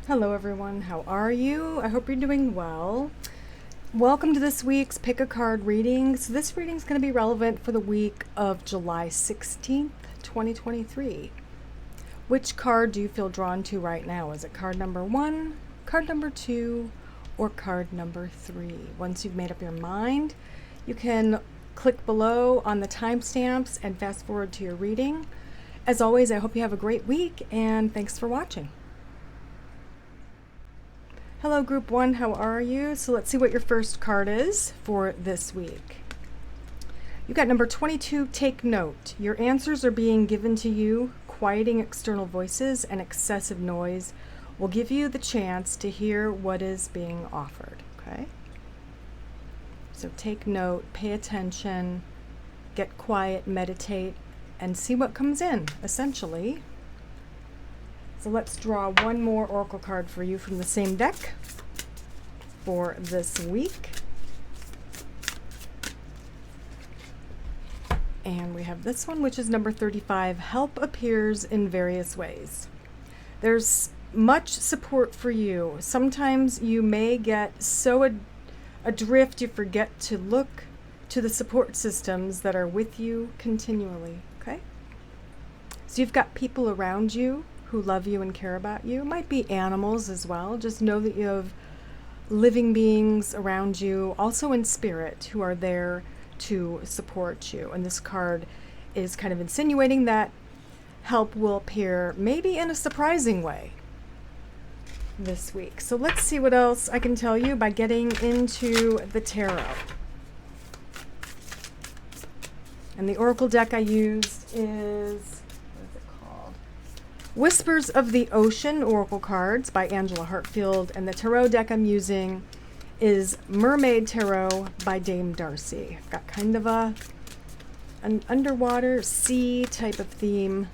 Hello everyone, how are you? I hope you're doing well. Welcome to this week's Pick a Card reading. So this reading is going to be relevant for the week of July 16th, 2023. Which card do you feel drawn to right now? Is it card number 1, card number 2, or card number 3? Once you've made up your mind, you can click below on the timestamps and fast forward to your reading. As always, I hope you have a great week and thanks for watching. Hello Group 1, how are you? So let's see what your first card is for this week. You got number 22, take note. Your answers are being given to you. Quieting external voices and excessive noise will give you the chance to hear what is being offered, okay? So take note, pay attention, get quiet, meditate, and see what comes in, essentially. So let's draw one more oracle card for you from the same deck for this week. And we have this one, which is number 35. Help appears in various ways. There's much support for you. Sometimes you may get so adrift you forget to look to the support systems that are with you continually, okay? So you've got people around you who love you and care about you. It might be animals as well. Just know that you have living beings around you, also in spirit, who are there to support you. And this card is kind of insinuating that help will appear maybe in a surprising way this week. So let's see what else I can tell you by getting into the tarot. And the oracle deck I used is Whispers of the Ocean Oracle Cards by Angela Hartfield, and the tarot deck I'm using is Mermaid Tarot by Dame Darcy. I've got kind of an underwater sea type of theme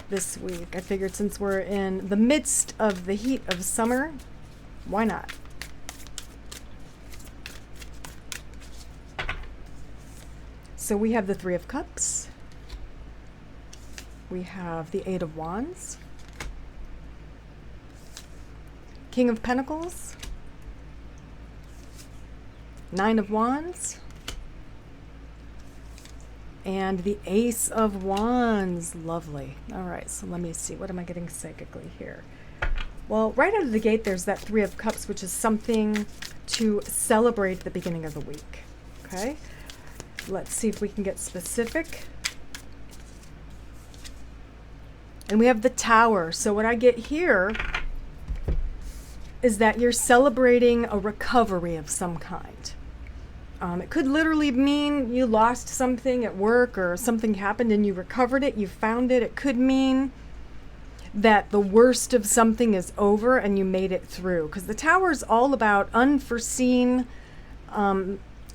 this week. I figured since we're in the midst of the heat of summer, why not? So we have the Three of Cups. We have the Eight of Wands. King of Pentacles, Nine of Wands, and the Ace of Wands. Lovely. All right, so let me see. What am I getting psychically here? Well, right out of the gate, there's that Three of Cups, which is something to celebrate at the beginning of the week. Okay, let's see if we can get specific. And we have the Tower. So what I get here is that you're celebrating a recovery of some kind. It could literally mean you lost something at work or something happened and you recovered it, you found it. It could mean that the worst of something is over and you made it through. Because the Tower is all about unforeseen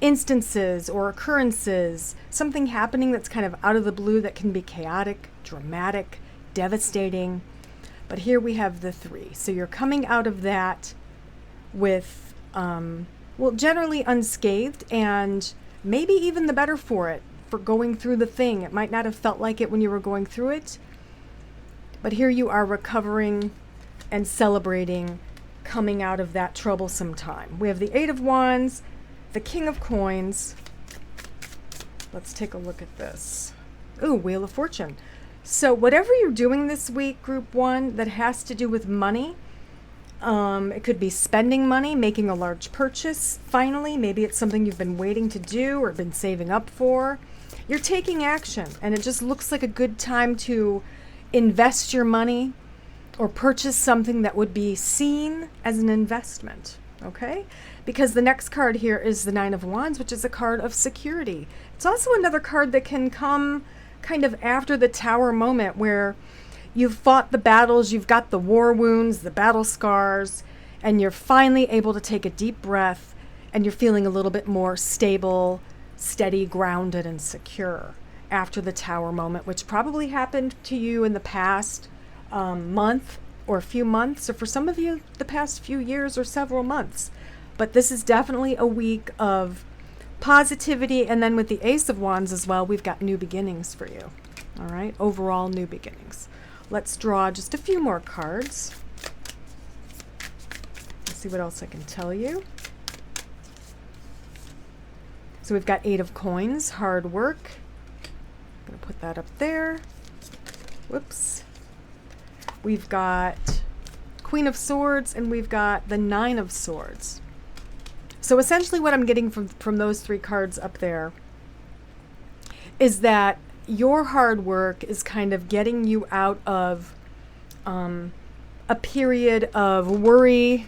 instances or occurrences, something happening that's kind of out of the blue that can be chaotic, dramatic, devastating. But here we have the three. So you're coming out of that with, well, generally unscathed and maybe even the better for it, for going through the thing. It might not have felt like it when you were going through it, but here you are recovering and celebrating coming out of that troublesome time. We have the Eight of Wands, the King of Coins. Let's take a look at this. Ooh, Wheel of Fortune. So whatever you're doing this week, Group 1, that has to do with money, it could be spending money, making a large purchase, finally. Maybe it's something you've been waiting to do or been saving up for. You're taking action, and it just looks like a good time to invest your money or purchase something that would be seen as an investment, okay? Because the next card here is the Nine of Wands, which is a card of security. It's also another card that can come kind of after the Tower moment where you've fought the battles, you've got the war wounds, the battle scars, and you're finally able to take a deep breath and you're feeling a little bit more stable, steady, grounded, and secure after the Tower moment, which probably happened to you in the past month or a few months, or for some of you, the past few years or several months. But this is definitely a week of positivity, and then with the Ace of Wands as well, we've got new beginnings for you. All right, overall new beginnings. Let's draw just a few more cards. see what else I can tell you. So we've got 8 of coins, hard work. I'm going to put that up there. Whoops. We've got Queen of Swords, and we've got the 9 of Swords. So essentially what I'm getting from those 3 cards up there is that your hard work is kind of getting you out of a period of worry,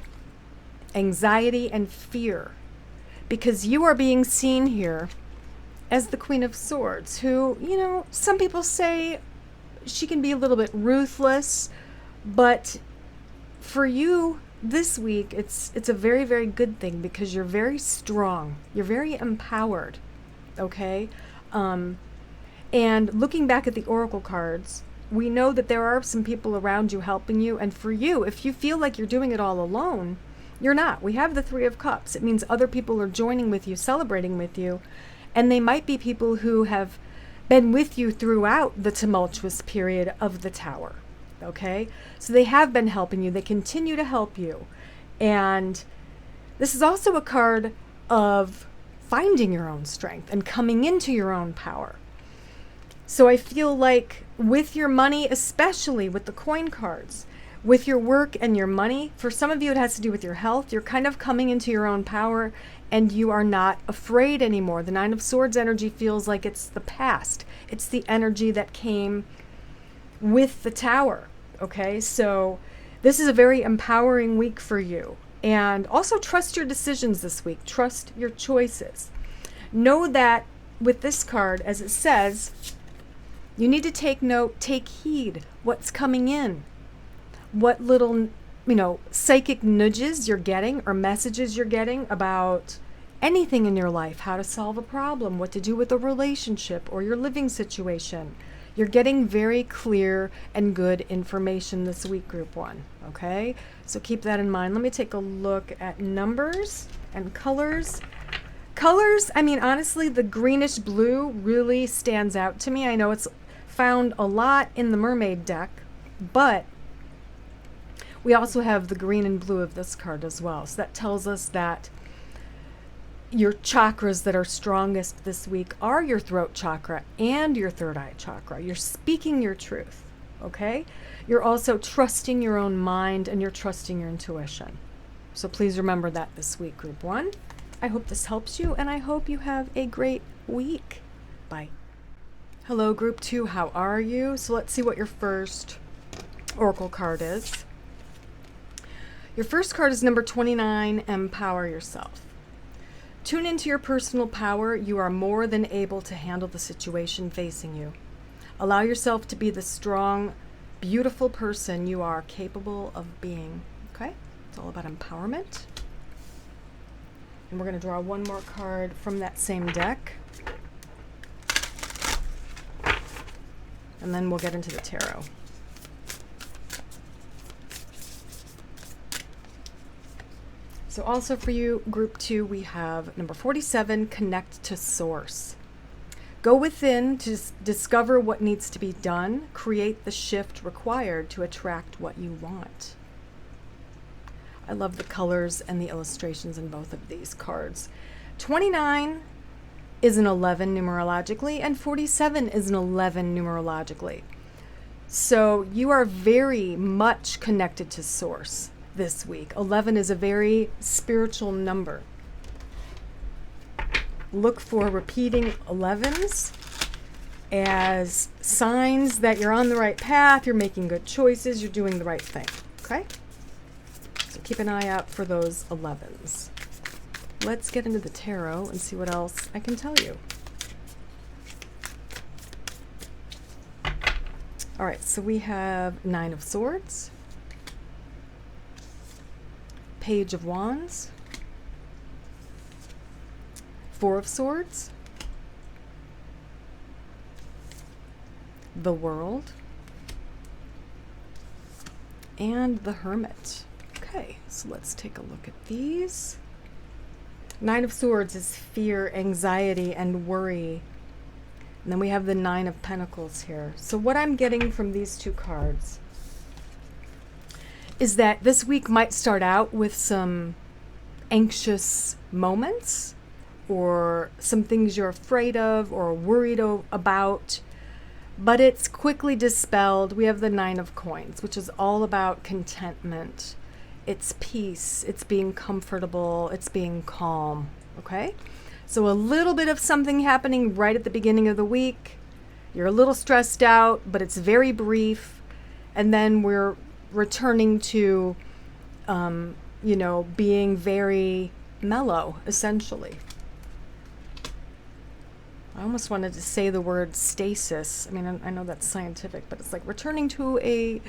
anxiety, and fear. Because you are being seen here as the Queen of Swords, who, you know, some people say she can be a little bit ruthless, but for you this week, it's a very, very good thing because you're very strong. You're very empowered, okay? And looking back at the Oracle cards, we know that there are some people around you helping you. And for you, if you feel like you're doing it all alone, you're not. We have the 3 of Cups. It means other people are joining with you, celebrating with you. And they might be people who have been with you throughout the tumultuous period of the Tower. Okay? So they have been helping you. They continue to help you. And this is also a card of finding your own strength and coming into your own power. So I feel like with your money, especially with the coin cards, with your work and your money, for some of you it has to do with your health. You're kind of coming into your own power and you are not afraid anymore. The 9 of Swords energy feels like it's the past. It's the energy that came with the Tower. Okay, so this is a very empowering week for you. And also trust your decisions this week. Trust your choices. Know that with this card, as it says, you need to take note, take heed what's coming in. What little, you know, psychic nudges you're getting or messages you're getting about anything in your life, how to solve a problem, what to do with a relationship or your living situation. You're getting very clear and good information this week, Group 1, okay? So keep that in mind. Let me take a look at numbers and colors. Colors, I mean, honestly, the greenish blue really stands out to me. I know it's found a lot in the mermaid deck, but we also have the green and blue of this card as well. So that tells us that your chakras that are strongest this week are your throat chakra and your third eye chakra. You're speaking your truth, okay? You're also trusting your own mind and you're trusting your intuition. So please remember that this week, Group 1. I hope this helps you and I hope you have a great week. Bye. Hello, Group 2. How are you? So let's see what your first Oracle card is. Your first card is number 29, Empower Yourself. Tune into your personal power. You are more than able to handle the situation facing you. Allow yourself to be the strong, beautiful person you are capable of being. Okay? It's all about empowerment. And we're going to draw one more card from that same deck. And then we'll get into the tarot. So also for you, Group 2, we have number 47, Connect to Source. Go within to discover what needs to be done. Create the shift required to attract what you want. I love the colors and the illustrations in both of these cards. 29 is an 11 numerologically, and 47 is an 11 numerologically. So you are very much connected to Source this week. 11 is a very spiritual number. Look for repeating 11s as signs that you're on the right path, you're making good choices, you're doing the right thing. Okay? So keep an eye out for those 11s. Let's get into the tarot and see what else I can tell you. All right, so we have 9 of Swords, Page of Wands, 4 of Swords, the World, and the Hermit. Okay, so let's take a look at these. 9 of Swords is fear, anxiety, and worry. And then we have the 9 of Pentacles here. So what I'm getting from these two cards is that this week might start out with some anxious moments or some things you're afraid of or worried about, but it's quickly dispelled. We have the 9 of Coins, which is all about contentment. It's peace, it's being comfortable, it's being calm, okay? So a little bit of something happening right at the beginning of the week. You're a little stressed out, but it's very brief. And then we're returning to, being very mellow, essentially. I almost wanted to say the word stasis. I mean, I know that's scientific, but it's like returning to a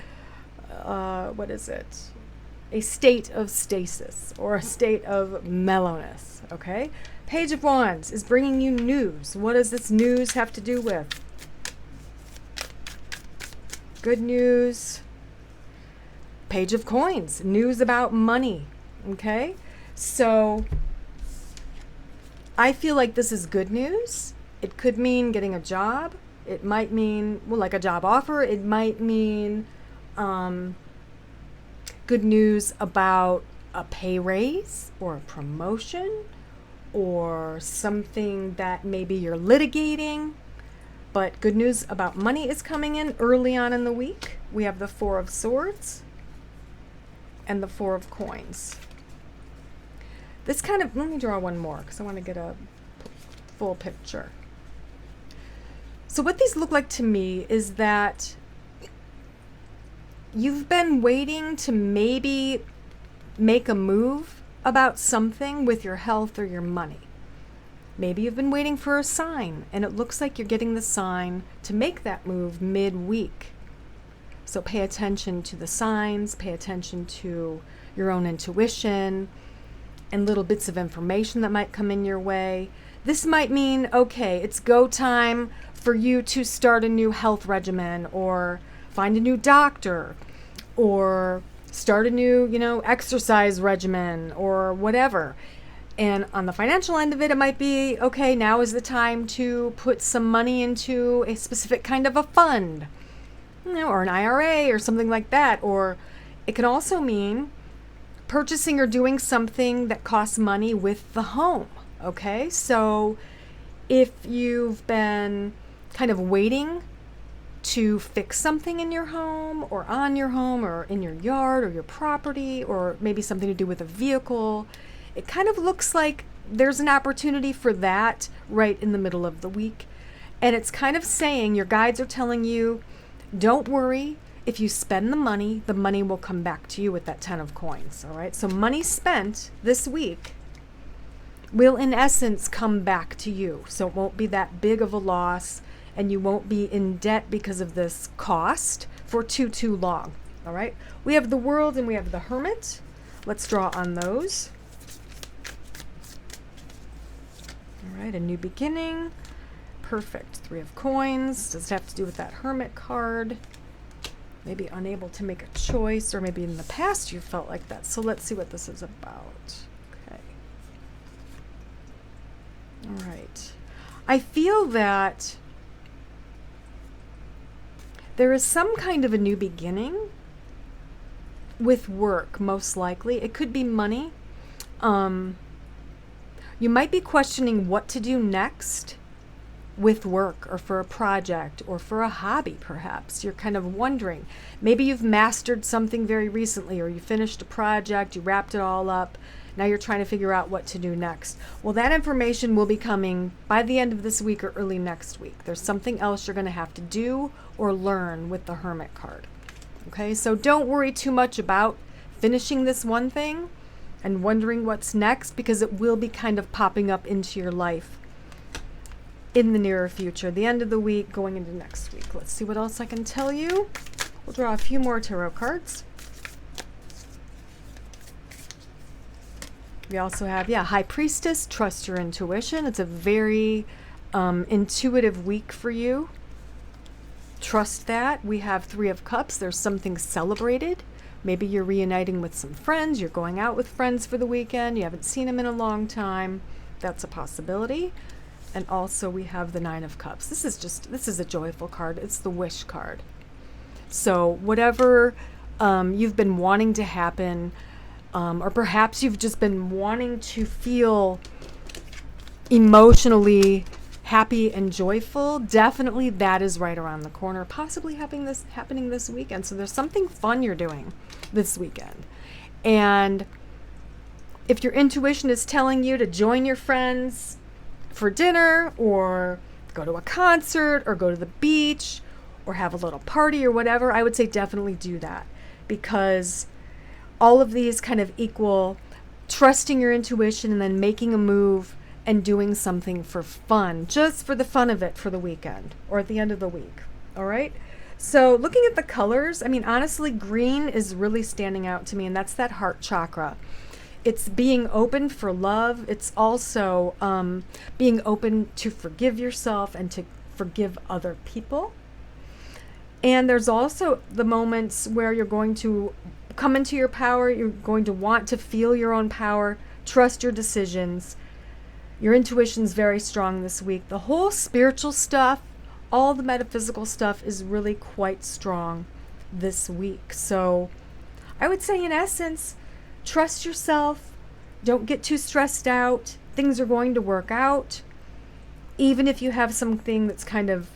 state of stasis or a state of mellowness, okay? Page of Wands is bringing you news. What does this news have to do with? Good news. Page of Coins, news about money, okay? So I feel like this is good news. It could mean getting a job. It might mean, like a job offer. It might mean good news about a pay raise or a promotion or something that maybe you're litigating. But good news about money is coming in early on in the week. We have the 4 of Swords and the 4 of Coins. This kind of, let me draw one more because I want to get a full picture. So what these look like to me is that you've been waiting to maybe make a move about something with your health or your money. Maybe you've been waiting for a sign, and it looks like you're getting the sign to make that move midweek. So pay attention to the signs, pay attention to your own intuition, and little bits of information that might come in your way. This might mean, okay, it's go time for you to start a new health regimen or find a new doctor or start a new, exercise regimen or whatever. And on the financial end of it, it might be, okay, now is the time to put some money into a specific kind of a fund, or an IRA or something like that. Or it can also mean purchasing or doing something that costs money with the home, okay? So if you've been kind of waiting to fix something in your home or on your home or in your yard or your property or maybe something to do with a vehicle, it kind of looks like there's an opportunity for that right in the middle of the week. And it's kind of saying, your guides are telling you, don't worry. If you spend the money will come back to you with that 10 of Coins, all right? So money spent this week will, in essence, come back to you. So it won't be that big of a loss, and you won't be in debt because of this cost for too long, all right? We have the World and we have the Hermit. Let's draw on those. All right, a new beginning. Perfect. 3 of Coins. Does it have to do with that Hermit card? Maybe unable to make a choice, or maybe in the past you felt like that. So let's see what this is about. Okay. All right. I feel that there is some kind of a new beginning with work, most likely. It could be money. You might be questioning what to do next with work or for a project or for a hobby, perhaps. You're kind of wondering. Maybe you've mastered something very recently, or you finished a project, you wrapped it all up. Now you're trying to figure out what to do next. Well, that information will be coming by the end of this week or early next week. There's something else you're going to have to do or learn with the Hermit card. Okay, so don't worry too much about finishing this one thing and wondering what's next, because it will be kind of popping up into your life in the nearer future, the end of the week, going into next week. Let's see what else I can tell you. We'll draw a few more tarot cards. We also have, High Priestess, trust your intuition. It's a very intuitive week for you. Trust that. We have 3 of Cups. There's something celebrated. Maybe you're reuniting with some friends. You're going out with friends for the weekend. You haven't seen them in a long time. That's a possibility. And also we have the 9 of Cups. This is a joyful card. It's the wish card. So whatever you've been wanting to happen, or perhaps you've just been wanting to feel emotionally happy and joyful, definitely that is right around the corner, possibly happening this weekend. So there's something fun you're doing this weekend. And if your intuition is telling you to join your friends for dinner, or go to a concert, or go to the beach, or have a little party or whatever, I would say definitely do that, because all of these kind of equal trusting your intuition and then making a move and doing something for fun, just for the fun of it for the weekend or at the end of the week. All right. So looking at the colors, I mean, honestly, green is really standing out to me, and that's that heart chakra. It's being open for love. It's also being open to forgive yourself and to forgive other people. And there's also the moments where you're going to come into your power. You're going to want to feel your own power, trust your decisions. Your intuition's very strong this week. The whole spiritual stuff, all the metaphysical stuff is really quite strong this week. So I would say, in essence, trust yourself. Don't get too stressed out. Things are going to work out. Even if you have something that's kind of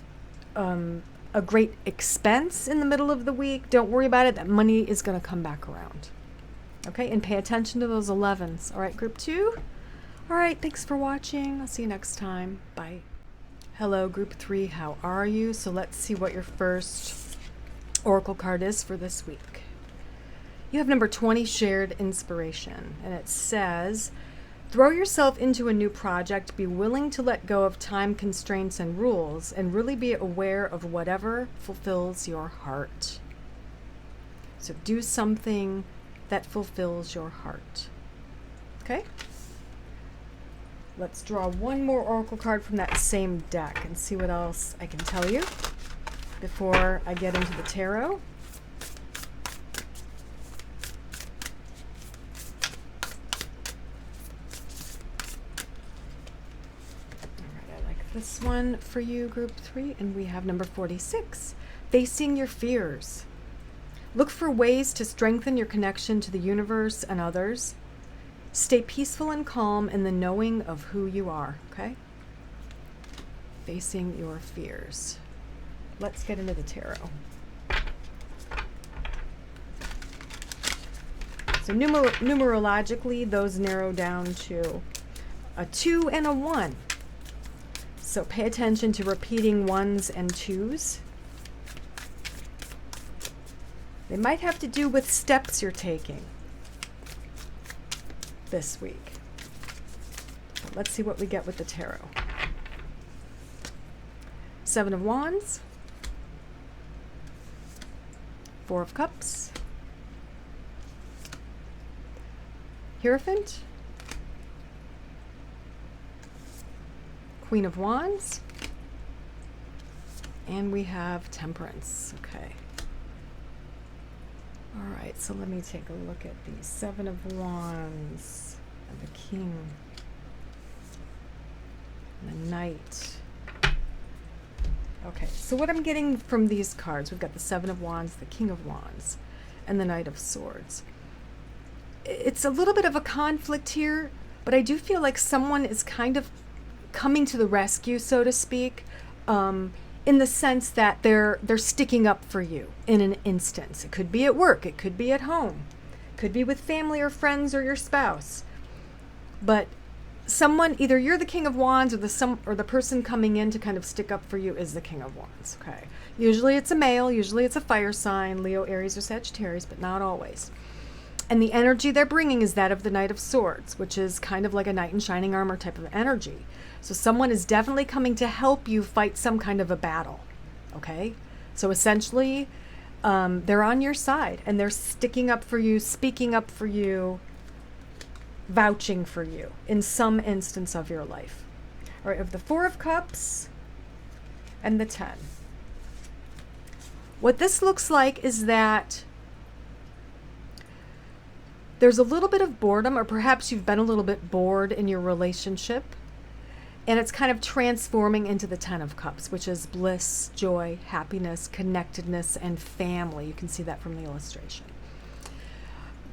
a great expense in the middle of the week, don't worry about it. That money is going to come back around. Okay, and pay attention to those 11s. All right, group 2. All right, thanks for watching. I'll see you next time. Bye. Hello, group 3. How are you? So let's see what your first oracle card is for this week. You have number 20, shared inspiration. And it says, throw yourself into a new project. Be willing to let go of time constraints and rules, and really be aware of whatever fulfills your heart. So do something that fulfills your heart. Okay? Let's draw one more oracle card from that same deck and see what else I can tell you before I get into the tarot. All right, I like this one for you, group 3, and we have number 46, facing your fears. Look for ways to strengthen your connection to the universe and others. Stay peaceful and calm in the knowing of who you are, okay? Facing your fears. Let's get into the tarot. So numerologically, those narrow down to a 2 and a 1. So pay attention to repeating 1s and 2s. They might have to do with steps you're taking this week. But let's see what we get with the tarot. 7 of Wands, 4 of Cups, Hierophant, Queen of Wands, and we have Temperance. Okay. All right, so let me take a look at the 7 of Wands and the King and the Knight. Okay, so what I'm getting from these cards, we've got the 7 of Wands, the King of Wands, and the Knight of Swords. It's a little bit of a conflict here, but I do feel like someone is kind of coming to the rescue, so to speak, in the sense that they're sticking up for you in an instance. It could be at work, it could be at home, it could be with family or friends or your spouse. But someone, either you're the King of Wands, or the person coming in to kind of stick up for you is the King of Wands. Okay. Usually it's a male, usually it's a fire sign, Leo, Aries, or Sagittarius, but not always. And the energy they're bringing is that of the Knight of Swords, which is kind of like a knight in shining armor type of energy. So someone is definitely coming to help you fight some kind of a battle. Okay? So essentially, they're on your side, and they're sticking up for you, speaking up for you, vouching for you in some instance of your life. All right, of the 4 of Cups and the 10. What this looks like is that there's a little bit of boredom, or perhaps you've been a little bit bored in your relationship, And it's kind of transforming into the Ten of Cups, which is bliss, joy, happiness, connectedness, and family. You can see that from the illustration.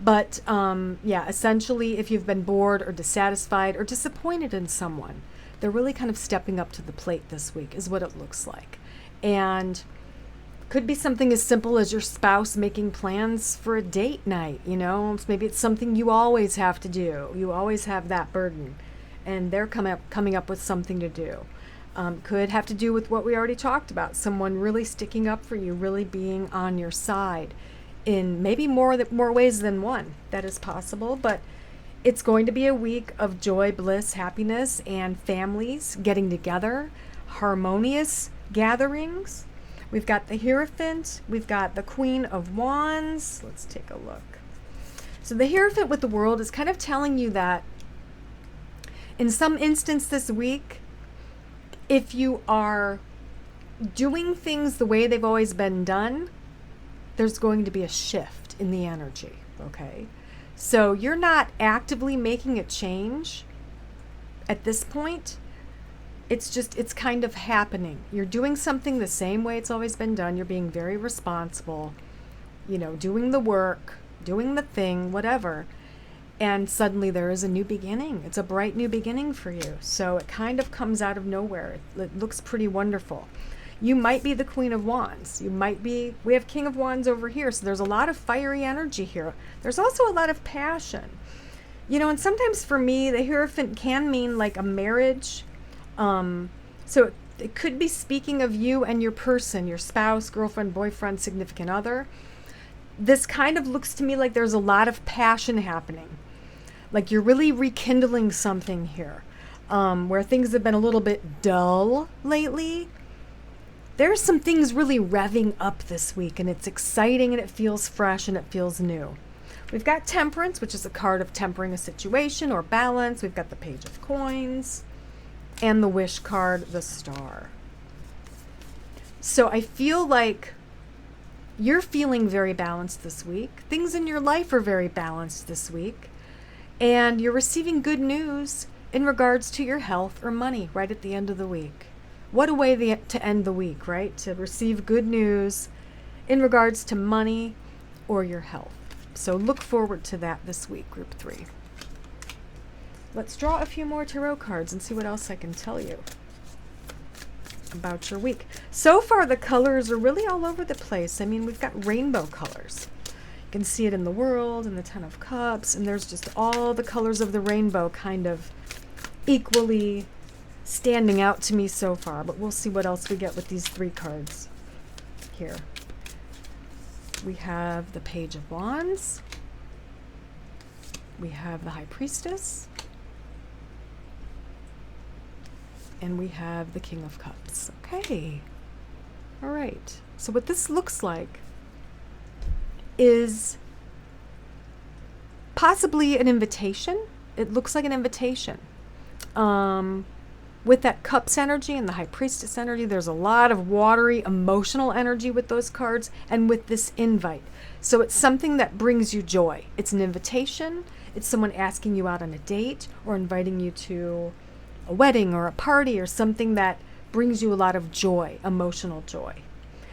But yeah, essentially, if you've been bored or dissatisfied or disappointed in someone, they're really kind of stepping up to the plate this week is what it looks like. And could be something as simple as your spouse making plans for a date night, you know? Maybe it's something you always have to do. You always have that burden. And they're coming up with something to do. Could have to do with what we already talked about. Someone really sticking up for you, really being on your side in maybe more ways than one. That is possible, but it's going to be a week of joy, bliss, happiness, and families getting together, harmonious gatherings. We've got the Hierophant. We've got the Queen of Wands. Let's take a look. So the Hierophant with the World is kind of telling you that in some instance this week, if you are doing things the way they've always been done, there's going to be a shift in the energy, okay? So you're not actively making a change at this point. It's kind of happening. You're doing something the same way it's always been done. You're being very responsible, you know, doing the work, doing the thing, whatever. And suddenly there is a new beginning. It's a bright new beginning for you. So it kind of comes out of nowhere. It looks pretty wonderful. You might be the Queen of Wands. You might be, we have King of Wands over here. So there's a lot of fiery energy here. There's also a lot of passion. You know, and sometimes for me, the Hierophant can mean like a marriage. So it could be speaking of you and your person, your spouse, girlfriend, boyfriend, significant other. This kind of looks to me like there's a lot of passion happening. Like you're really rekindling something here, where things have been a little bit dull lately. There's some things really revving up this week, and it's exciting, and it feels fresh, and it feels new. We've got Temperance, which is a card of tempering a situation or balance. We've got the Page of Coins, and the Wish card, the Star. So I feel like you're feeling very balanced this week. Things in your life are very balanced this week. And you're receiving good news in regards to your health or money right at the end of the week. What a way to end the week, right? To receive good news in regards to money or your health. So look forward to that this week, Group 3. Let's draw a few more tarot cards and see what else I can tell you about your week. So far, the colors are really all over the place. I mean, we've got rainbow colors. You can see it in the World and the Ten of Cups, and there's just all the colors of the rainbow kind of equally standing out to me so far, but we'll see what else we get with these 3 cards here. We have the Page of Wands. We have the High Priestess. And we have the King of Cups. Okay. All right. So what this looks like is possibly an invitation. It looks like an invitation. With that Cups energy and the High Priestess energy, there's a lot of watery, emotional energy with those cards and with this invite. So it's something that brings you joy. It's an invitation. It's someone asking you out on a date or inviting you to a wedding or a party or something that brings you a lot of joy, emotional joy.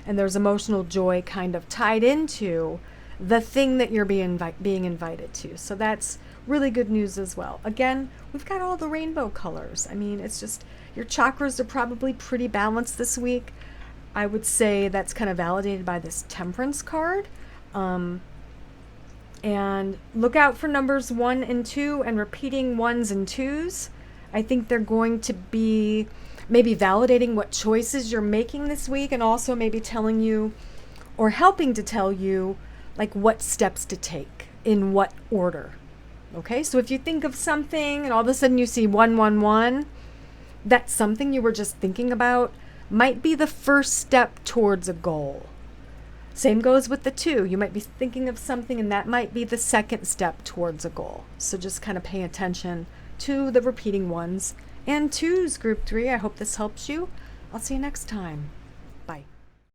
And there's emotional joy kind of tied into the thing that you're being invited to. So that's really good news as well. Again, we've got all the rainbow colors. I mean, it's just your chakras are probably pretty balanced this week. I would say that's kind of validated by this Temperance card. And look out for numbers 1 and 2 and repeating 1s and 2s. I think they're going to be maybe validating what choices you're making this week, and also maybe telling you or helping to tell you like what steps to take in what order. Okay, so if you think of something and all of a sudden you see 111, that's something you were just thinking about, might be the first step towards a goal. Same goes with the 2. You might be thinking of something and that might be the second step towards a goal. So just kind of pay attention to the repeating 1s and 2s, Group 3. I hope this helps you. I'll see you next time.